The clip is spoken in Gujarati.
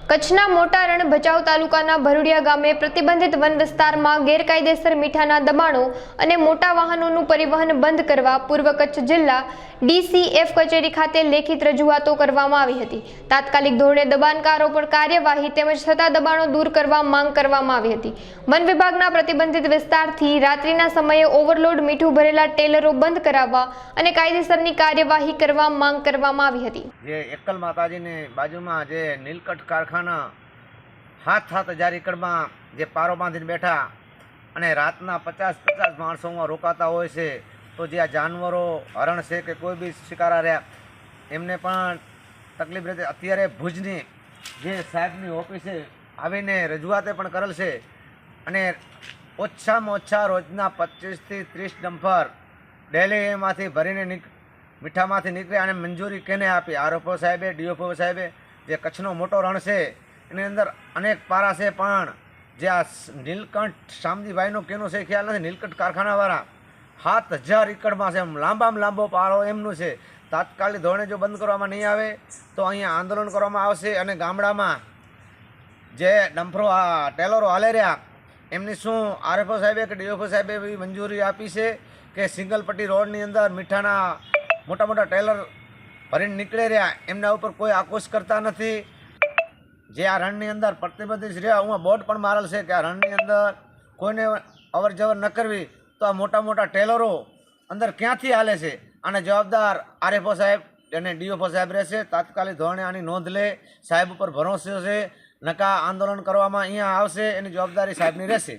કચ્છના મોટા રણ ભચાઉ તાલુકાના ભરૂડિયા ગામે પ્રતિબંધિત વન વિસ્તારમાં ગેરકાયદેસર મીઠાના દબાણો અને મોટા વાહનોનું પરિવહન બંધ કરવા પૂર્વ કચ્છ જિલ્લા ડીસીએફ કચેરી ખાતે લેખિત રજૂઆતો કરવામાં આવી હતી। તાત્કાલિક ધોરણે દબાણકારો પર કાર્યવાહી તેમજ થતા દબાણો દૂર કરવા માંગ કરવામાં આવી હતી। વન વિભાગના પ્રતિબંધિત વિસ્તારથી રાત્રિના સમયે ઓવરલોડ મીઠું ભરેલા ટેલરો બંધ કરાવવા અને કાયદેસરની કાર્યવાહી કરવા માંગ કરવામાં આવી હતી। જે એકલ માતાજીને બાજુમાં જે નીલકંઠ કારખાના 7,000 એકડમાં જે પારો બાંધીને બેઠા અને રાતના 50 માણસોમાં રોકાતા હોય છે, તો જે આ જાનવરો હરણ છે કે કોઈ બી શિકારા રહ્યા એમને પણ તકલીફ રહેતી। અત્યારે ભુજની જે સાહેબની ઓફિસે આવીને રજૂઆતે પણ કરેલ છે અને ઓછામાં ઓછા રોજના 25 થી 30 ડમ્પર ડેલી એમાંથી ભરીને મીઠામાંથી નીકળે અને મંજૂરી કેને આપી? આરએફઓ સાહેબે, ડીએફઓ સાહેબે। જે કચ્છનો મોટો રણ છે એની અંદર અનેક પારા છે, પણ જે આ નીલકંઠ શામજીભાઈનું કેનું છે ખ્યાલ નથી। નીલકંઠ કારખાનાવાળા 7,000 એકડમાં છે, લાંબામાં લાંબો પારો એમનું છે। તાત્કાલિક ધોરણે જો બંધ કરવામાં નહીં આવે તો અહીંયા આંદોલન કરવામાં આવશે અને ગામડામાં જે ડમ્પરો આ ટેલરો હાલે રહ્યા એમની શું આરએફઓ સાહેબે કે ડીએફઓ સાહેબે એવી મંજૂરી આપી છે કે સિંગલ પટ્ટી રોડની અંદર મીઠાના મોટા મોટા ટેલર ભરીને નીકળે રહ્યા એમના ઉપર કોઈ આક્રોશ કરતા નથી। જે આ રણની અંદર પ્રતિબંધિત રહ્યા, હું બોર્ડ પણ મારેલ છે કે આ રણની અંદર કોઈને અવર જવર ન કરવી, તો આ મોટા મોટા ટેલરો અંદર ક્યાંથી હાલે છે? આને જવાબદાર આરએફઓ સાહેબ અને ડીએફઓ સાહેબ રહેશે। તાત્કાલિક ધોરણે આની નોંધ લે, સાહેબ ઉપર ભરોસો છે, નકા આંદોલન કરવામાં અહીંયા આવશે, એની જવાબદારી સાહેબની રહેશે।